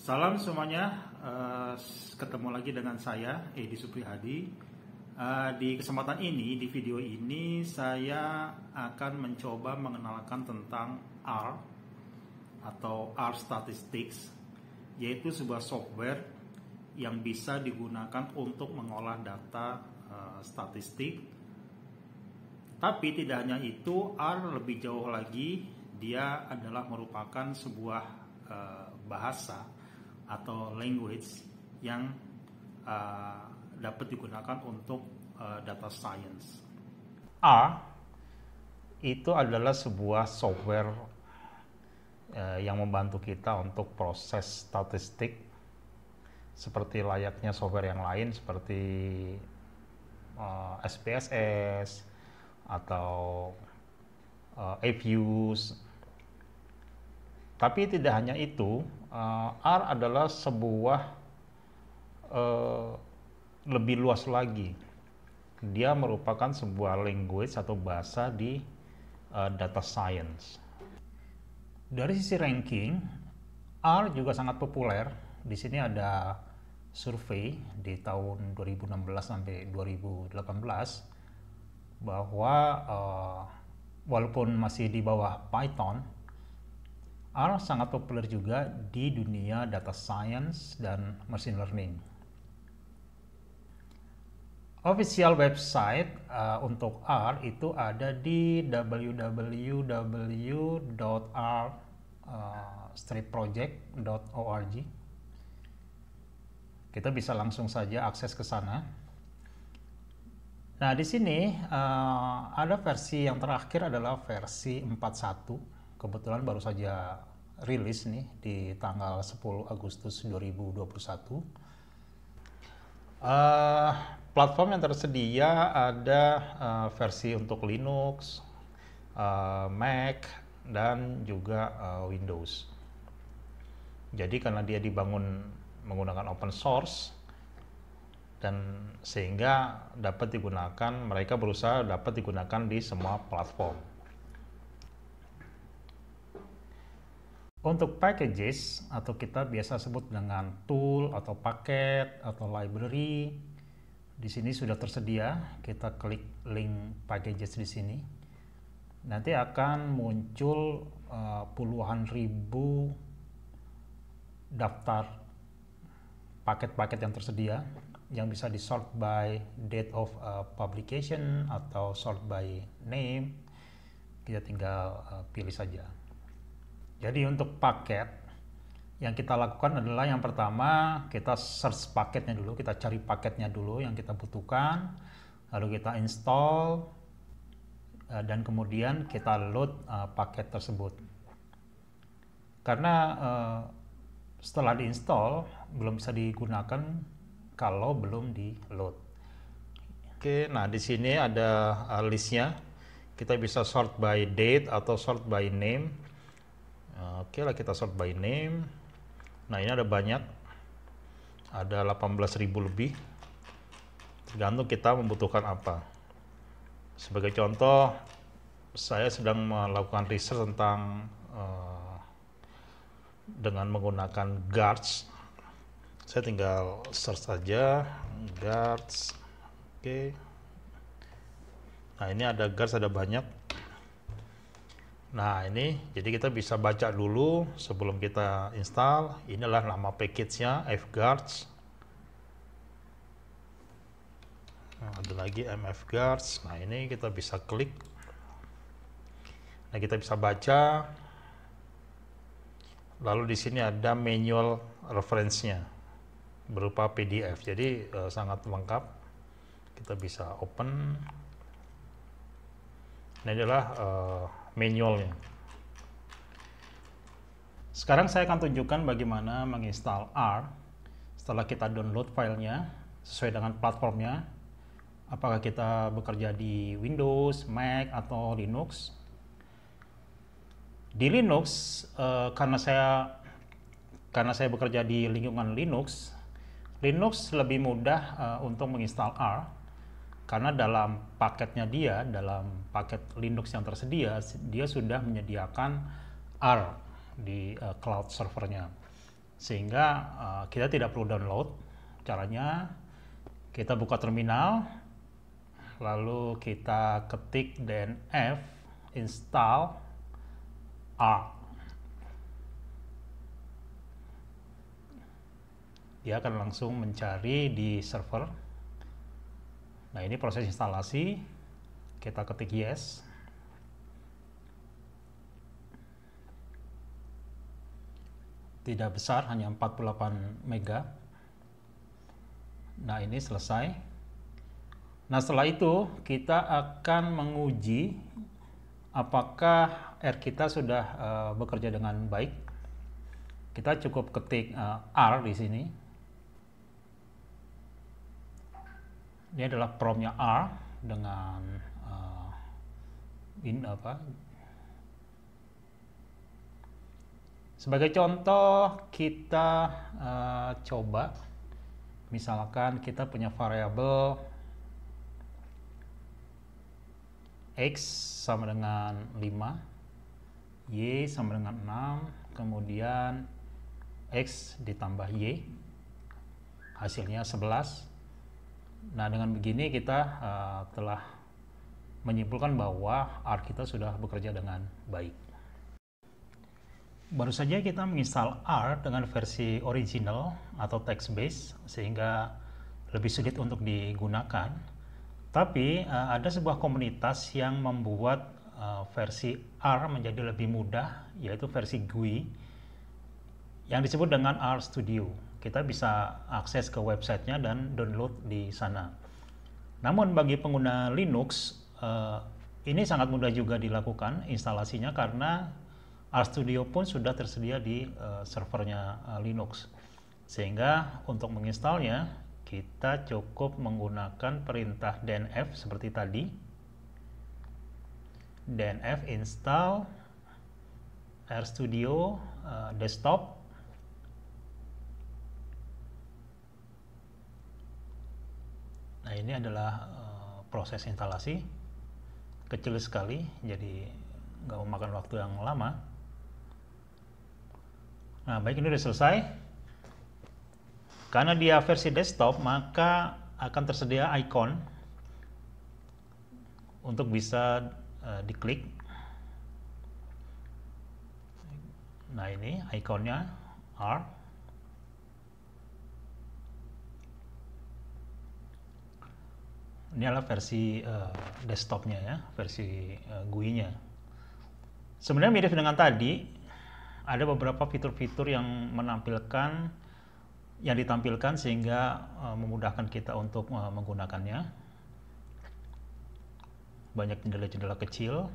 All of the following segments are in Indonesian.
Salam semuanya, ketemu lagi dengan saya Edi Suprihadi. Di kesempatan ini, di video ini saya akan mencoba mengenalkan tentang R atau R Statistics, yaitu sebuah software yang bisa digunakan untuk mengolah data statistik. Tapi tidak hanya itu, R lebih jauh lagi, dia adalah merupakan sebuah bahasa atau language yang dapat digunakan untuk data science. R itu adalah sebuah software yang membantu kita untuk proses statistik seperti layaknya software yang lain seperti SPSS atau APViews. Tapi tidak hanya itu, R adalah sebuah lebih luas lagi. Dia merupakan sebuah language atau bahasa di data science. Dari sisi ranking, R juga sangat populer. Di sini ada survei di tahun 2016 sampai 2018 bahwa walaupun masih di bawah Python, R sangat populer juga di dunia data science dan machine learning. Official website untuk R itu ada di www.r-project.org. Kita bisa langsung saja akses ke sana. Nah, di sini ada versi yang terakhir adalah versi 4.1. Kebetulan baru saja rilis nih di tanggal 10 Agustus 2021. Platform yang tersedia ada versi untuk Linux, Mac, dan juga Windows. Jadi karena dia dibangun menggunakan open source, dan sehingga dapat digunakan, mereka berusaha dapat digunakan di semua platform. Untuk packages, atau kita biasa sebut dengan tool atau paket atau library, di sini sudah tersedia. Kita klik link packages di sini. Nanti akan muncul puluhan ribu daftar paket-paket yang tersedia, yang bisa di sort by date of publication atau sort by name. Kita tinggal pilih saja. Jadi untuk paket, yang kita lakukan adalah yang pertama, kita search paketnya dulu, kita cari paketnya dulu yang kita butuhkan, lalu kita install, dan kemudian kita load paket tersebut. Karena setelah diinstal, belum bisa digunakan kalau belum di load. Oke, nah di sini ada listnya. Kita bisa sort by date atau sort by name. Oke lah, kita sort by name. Nah, ini ada banyak, ada 18.000 lebih, tergantung kita membutuhkan apa. Sebagai contoh, saya sedang melakukan riset tentang dengan menggunakan guards. Saya tinggal search saja guards. Oke. Nah, ini ada guards, ada banyak. Nah, ini jadi kita bisa baca dulu sebelum kita install. Inilah nama package-nya, fguards. Nah, ada lagi mfguards. Nah, ini kita bisa klik. Nah, kita bisa baca. Lalu di sini ada manual reference-nya berupa PDF. Jadi sangat lengkap. Kita bisa open. Ini adalah manualnya. Sekarang saya akan tunjukkan bagaimana menginstal R setelah kita download filenya sesuai dengan platformnya. Apakah kita bekerja di Windows, Mac, atau Linux. Di Linux, karena saya bekerja di lingkungan Linux lebih mudah untuk menginstal R. Karena dalam paketnya dia, dalam paket Linux yang tersedia, dia sudah menyediakan R di cloud servernya. sehingga kita tidak perlu download. Caranya kita buka terminal, lalu kita ketik dnf install R. Dia akan langsung mencari di server. Nah, ini proses instalasi. Kita ketik yes. Tidak besar, hanya 48 mega. Nah, ini selesai. Nah, setelah itu kita akan menguji apakah R kita sudah bekerja dengan baik. Kita cukup ketik R di sini. Ini adalah prompt-nya R dengan sebagai contoh kita coba, misalkan kita punya variabel X sama dengan 5, Y sama dengan 6, kemudian X ditambah Y, hasilnya 11. Nah, dengan begini kita telah menyimpulkan bahwa R kita sudah bekerja dengan baik. Baru saja kita menginstal R dengan versi original atau text based, sehingga lebih sulit untuk digunakan. Tapi ada sebuah komunitas yang membuat versi R menjadi lebih mudah, yaitu versi GUI yang disebut dengan RStudio. Kita bisa akses ke websitenya dan download di sana. Namun bagi pengguna Linux, ini sangat mudah juga dilakukan instalasinya, karena RStudio pun sudah tersedia di servernya Linux. Sehingga untuk menginstalnya, kita cukup menggunakan perintah dnf seperti tadi. Dnf install RStudio desktop. Nah, ini adalah proses instalasi, kecil sekali, jadi nggak memakan waktu yang lama. Nah, baik, ini sudah selesai. Karena dia versi desktop, maka akan tersedia icon untuk bisa diklik. Nah, ini ikonnya R. Ini adalah versi desktopnya ya, versi GUI-nya. Sebenarnya mirip dengan tadi, ada beberapa fitur-fitur yang ditampilkan sehingga memudahkan kita untuk menggunakannya. Banyak jendela-jendela kecil.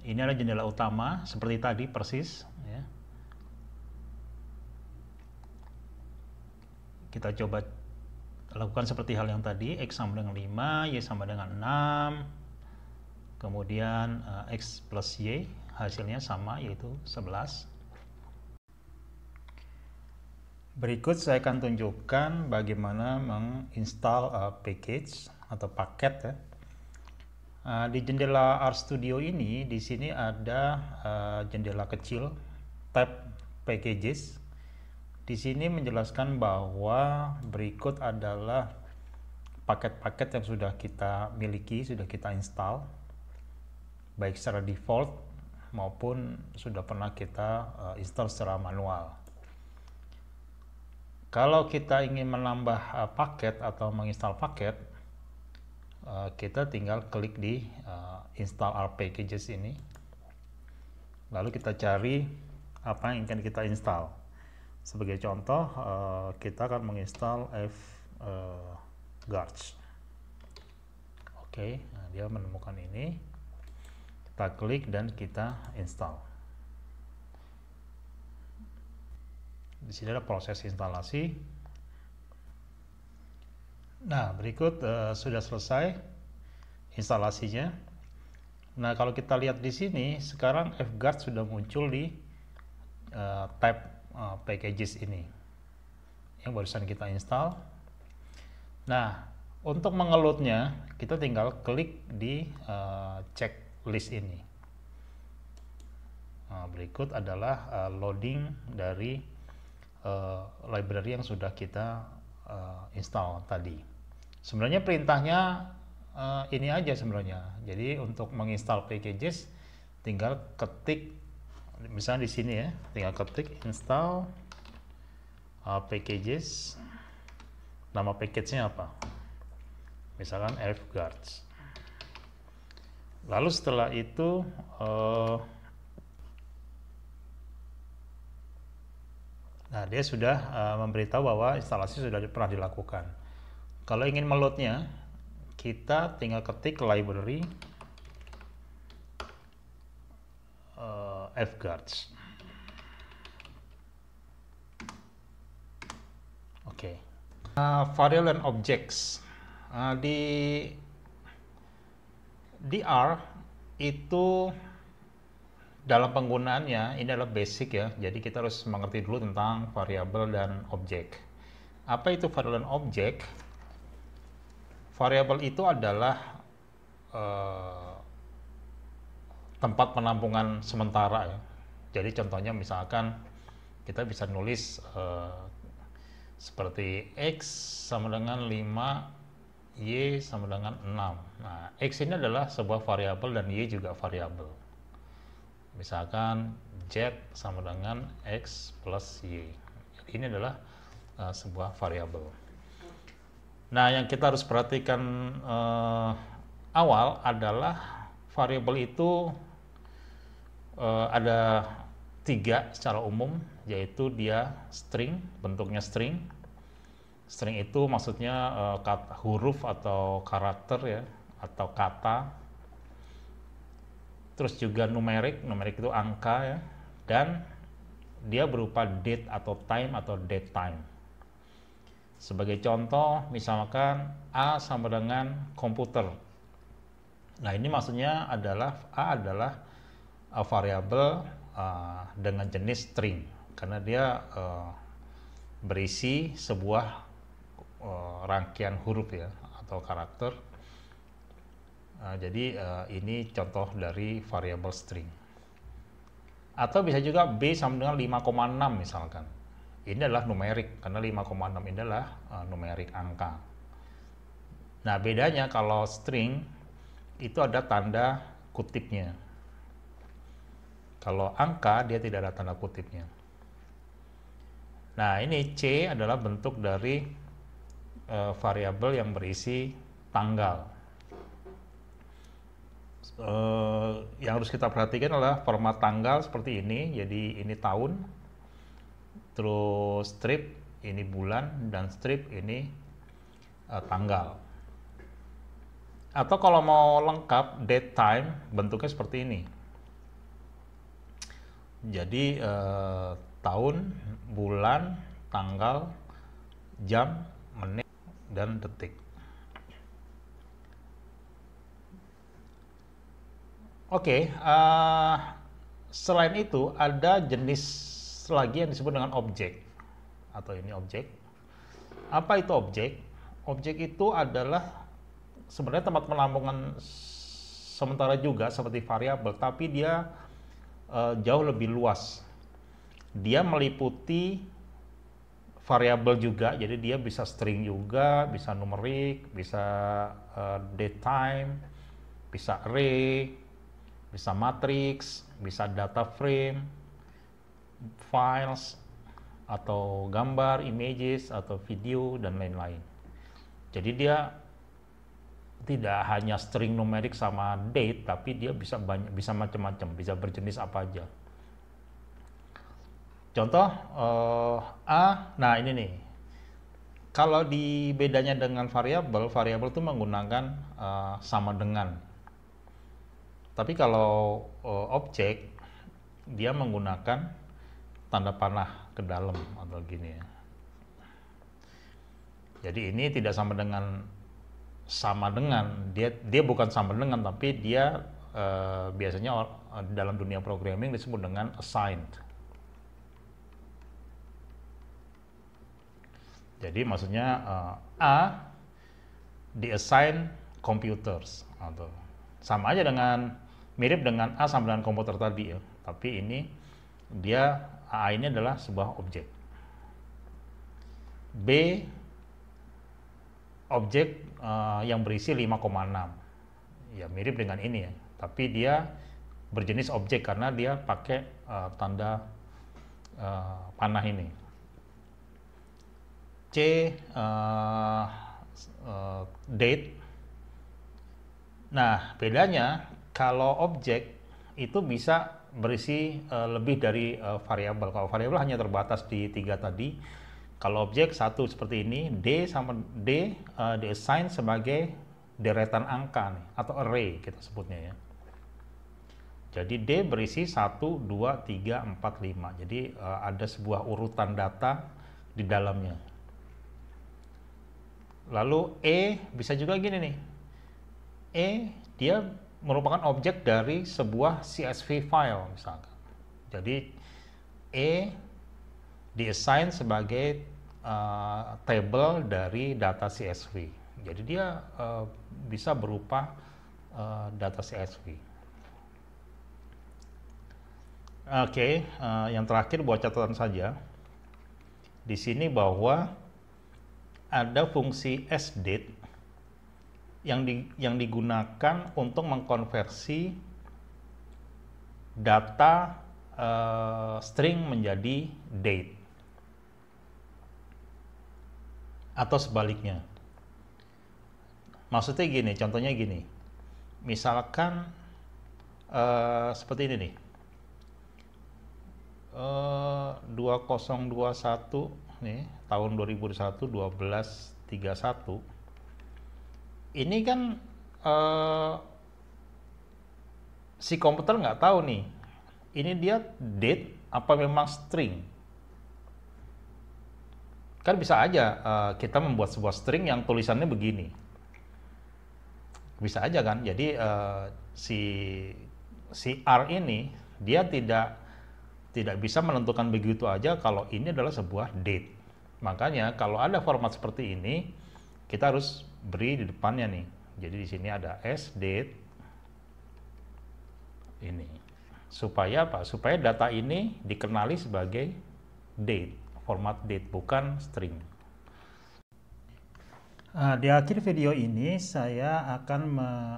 Ini adalah jendela utama seperti tadi persis ya. Kita coba lakukan seperti hal yang tadi, X sama dengan 5, Y sama dengan 6, kemudian X plus Y, hasilnya sama, yaitu 11. Berikut saya akan tunjukkan bagaimana menginstal package atau paket ya. Di jendela RStudio ini, di sini ada jendela kecil, tab packages. Di sini menjelaskan bahwa berikut adalah paket-paket yang sudah kita miliki, sudah kita install, baik secara default maupun sudah pernah kita install secara manual. Kalau kita ingin menambah paket atau menginstal paket, kita tinggal klik di install R packages ini, lalu kita cari apa yang ingin kita install. Sebagai contoh, kita akan menginstal fguards. Oke, nah dia menemukan ini, kita klik dan kita install. Di sini ada proses instalasi. Nah, berikut sudah selesai instalasinya. Nah, kalau kita lihat di sini, sekarang fguards sudah muncul di tab packages ini yang barusan kita install. Nah, untuk mengeloadnya kita tinggal klik di checklist ini. Nah, berikut adalah loading dari library yang sudah kita install tadi. Sebenarnya perintahnya ini aja sebenarnya. Jadi untuk menginstal packages tinggal ketik, misalnya di sini ya, tinggal ketik install packages, nama package-nya apa? Misalkan F-Guards. Lalu setelah itu nah dia sudah memberitahu bahwa instalasi sudah pernah dilakukan. Kalau ingin meloadnya, kita tinggal ketik library F-Guards. Oke. Variable and objects. Di R itu dalam penggunaannya ini adalah basic ya, jadi kita harus mengerti dulu tentang variabel dan objek. Apa itu variabel dan objek? Variabel itu adalah tempat penampungan sementara ya. Jadi contohnya misalkan kita bisa nulis seperti X sama dengan 5, Y sama dengan 6. Nah, X ini adalah sebuah variabel dan Y juga variabel. Misalkan Z sama dengan X plus Y. Ini adalah sebuah variabel. Nah, yang kita harus perhatikan awal adalah variabel itu ada 3 secara umum, yaitu dia string, bentuknya string. String itu maksudnya huruf atau karakter ya, atau kata. Terus juga numerik itu angka ya, dan dia berupa date atau time atau date time. Sebagai contoh, misalkan A sama dengan komputer. Nah, ini maksudnya adalah A adalah variabel dengan jenis string, karena dia berisi sebuah rangkaian huruf ya atau karakter. Jadi ini contoh dari variabel string. Atau bisa juga B sama dengan 5,6 misalkan. Ini adalah numerik, karena 5,6 ini adalah numerik angka. Nah, bedanya kalau string itu ada tanda kutipnya. Kalau angka dia tidak ada tanda kutipnya. Nah, ini C adalah bentuk dari variabel yang berisi tanggal. Yang harus kita perhatikan adalah format tanggal seperti ini. Jadi ini tahun, terus strip ini bulan, dan strip ini tanggal. Atau kalau mau lengkap date time, bentuknya seperti ini. Jadi tahun, bulan, tanggal, jam, menit, dan detik. Oke, selain itu ada jenis lagi yang disebut dengan objek, atau ini objek. Apa itu objek? Objek itu adalah sebenarnya tempat penampungan sementara juga seperti variabel, tapi dia jauh lebih luas. Dia meliputi variabel juga, jadi dia bisa string juga, bisa numerik, bisa date time, bisa array, bisa matrix, bisa data frame, files, atau gambar, images, atau video, dan lain-lain. Jadi dia tidak hanya string numerik sama date, tapi dia bisa banyak, bisa macam-macam, bisa berjenis apa aja. Contoh nah ini nih. Kalau di bedanya dengan variabel, variabel itu menggunakan sama dengan. Tapi kalau objek, dia menggunakan tanda panah ke dalam atau gini ya. Jadi ini tidak sama dengan dia bukan sama dengan, tapi dia biasanya dalam dunia programming disebut dengan assigned. Jadi maksudnya A diassign computers, atau sama aja dengan mirip dengan A sama dengan komputer tadi ya, tapi ini dia A ini adalah sebuah objek. B objek yang berisi 5,6. Ya mirip dengan ini ya, tapi dia berjenis objek karena dia pakai tanda panah ini. C date. Nah, bedanya kalau objek itu bisa berisi lebih dari variabel. Kalau variabel hanya terbatas di 3 tadi. Kalau objek satu seperti ini, D sama D di-assign sebagai deretan angka nih, atau array kita sebutnya ya. Jadi D berisi 1, 2, 3, 4, 5. Jadi ada sebuah urutan data di dalamnya. Lalu E bisa juga gini nih. E dia merupakan objek dari sebuah CSV file misalkan. Jadi E di-assign sebagai table dari data CSV. Jadi dia bisa berupa data CSV. Oke, yang terakhir buat catatan saja. Di sini bahwa ada fungsi sdate yang digunakan untuk mengkonversi data string menjadi date atau sebaliknya. Maksudnya gini, contohnya gini. Misalkan seperti ini nih. 2021 nih, tahun 2021 12/31. Ini kan si komputer nggak tahu nih, ini dia date apa memang string. Kan bisa aja kita membuat sebuah string yang tulisannya begini. Bisa aja kan, jadi si R ini dia tidak bisa menentukan begitu aja kalau ini adalah sebuah date. Makanya kalau ada format seperti ini, kita harus beri di depannya nih. Jadi di sini ada sdate ini. Supaya apa? Supaya data ini dikenali sebagai date, format date, bukan string. Di akhir video ini saya akan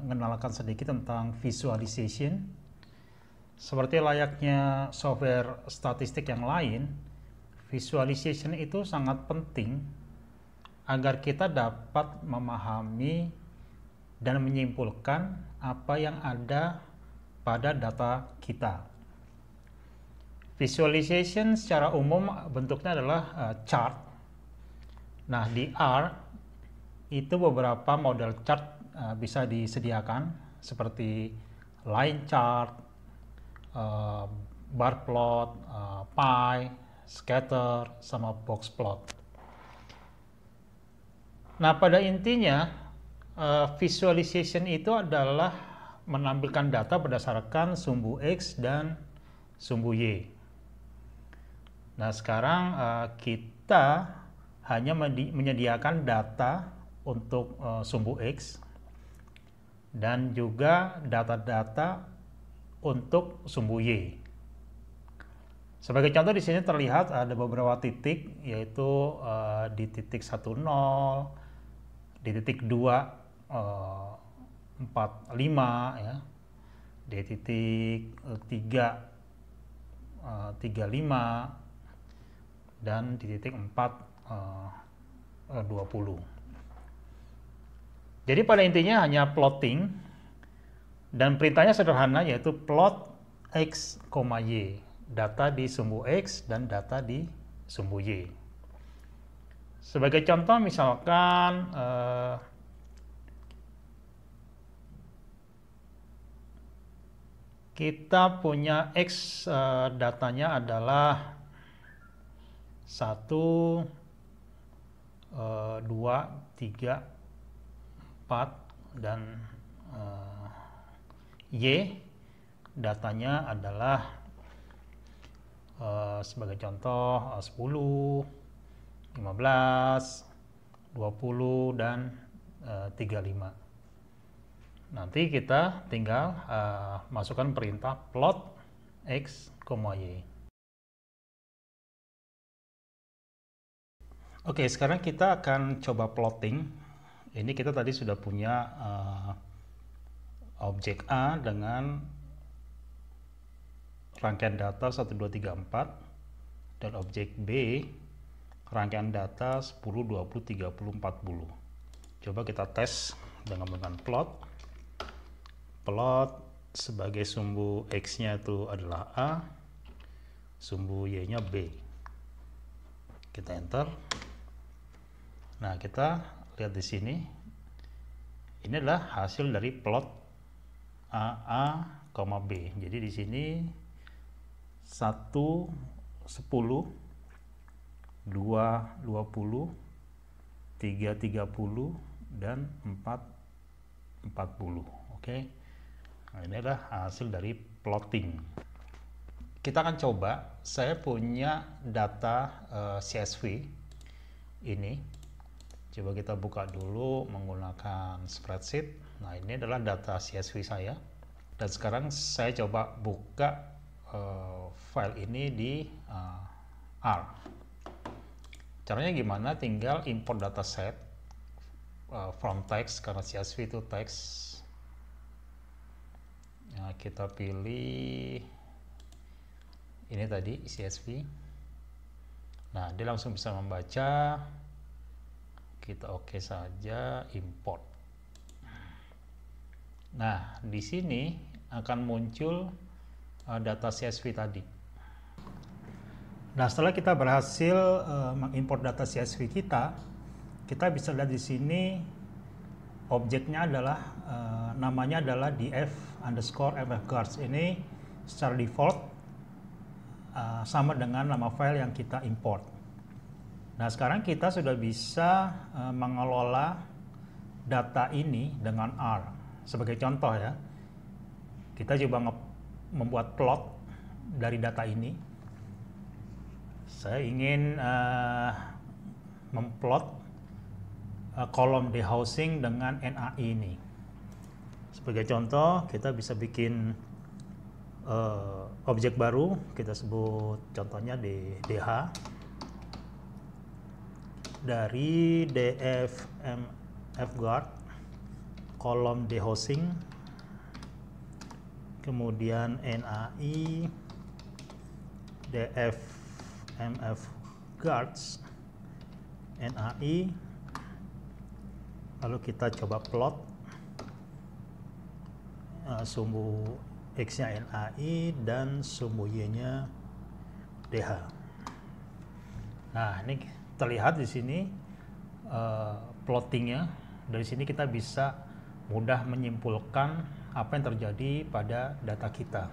mengenalkan sedikit tentang visualization. Seperti layaknya software statistik yang lain, visualization itu sangat penting agar kita dapat memahami dan menyimpulkan apa yang ada pada data kita. Visualization secara umum bentuknya adalah chart. Nah, di R itu beberapa model chart bisa disediakan seperti line chart, bar plot, pie, scatter, sama box plot. Nah, pada intinya visualization itu adalah menampilkan data berdasarkan sumbu X dan sumbu Y. Nah, sekarang kita hanya menyediakan data untuk sumbu X dan juga data-data untuk sumbu Y. Sebagai contoh di sini terlihat ada beberapa titik, yaitu di titik 10, di titik 2, 4, 5 ya. Di titik 3, 35 dan di titik 4, 20. Jadi pada intinya hanya plotting. Dan perintahnya sederhana, yaitu plot X, Y, data di sumbu X dan data di sumbu Y. Sebagai contoh misalkan kita punya X, datanya adalah 1, 2, 3, 4 dan Y datanya adalah sebagai contoh 10, 15, 20 dan 35. Nanti kita tinggal masukkan perintah plot X, Y. Oke, sekarang kita akan coba plotting. Ini kita tadi sudah punya objek A dengan rangkaian data 1, 2, 3, 4 dan objek B rangkaian data 10, 20, 30, 40. Coba kita tes dengan plot. Plot sebagai sumbu X-nya itu adalah A, sumbu Y-nya B. Kita enter. Nah, kita lihat di sini. Ini adalah hasil dari plot A, B. Jadi di sini 1, 10, 2, 20, 3, 30, dan 4, 40. Oke. Nah, ini adalah hasil dari plotting. Kita akan coba, saya punya data CSV ini. Coba kita buka dulu menggunakan spreadsheet. Nah, ini adalah data CSV saya. Dan sekarang saya coba buka file ini di R. Caranya gimana? Tinggal import dataset from text, karena CSV itu text. Nah, kita pilih ini tadi CSV. Nah, dia langsung bisa membaca. Kita oke saja, import. Nah, di sini akan muncul data CSV tadi. Nah, setelah kita berhasil mengimport data CSV kita bisa lihat di sini objeknya adalah namanya adalah df_ffguards. Ini secara default sama dengan nama file yang kita import. Nah, sekarang kita sudah bisa mengelola data ini dengan R. Sebagai contoh ya, kita coba membuat plot dari data ini. Saya ingin memplot kolom dehousing dengan NAI ini. Sebagai contoh, kita bisa bikin objek baru, kita sebut contohnya DH. Dari df_mfguard kolom dehousing, kemudian NAI df_mfguards NAI, lalu kita coba plot sumbu X-nya NAI dan sumbu Y-nya DH. Nah, ini terlihat di sini plottingnya. Dari sini kita bisa mudah menyimpulkan apa yang terjadi pada data kita.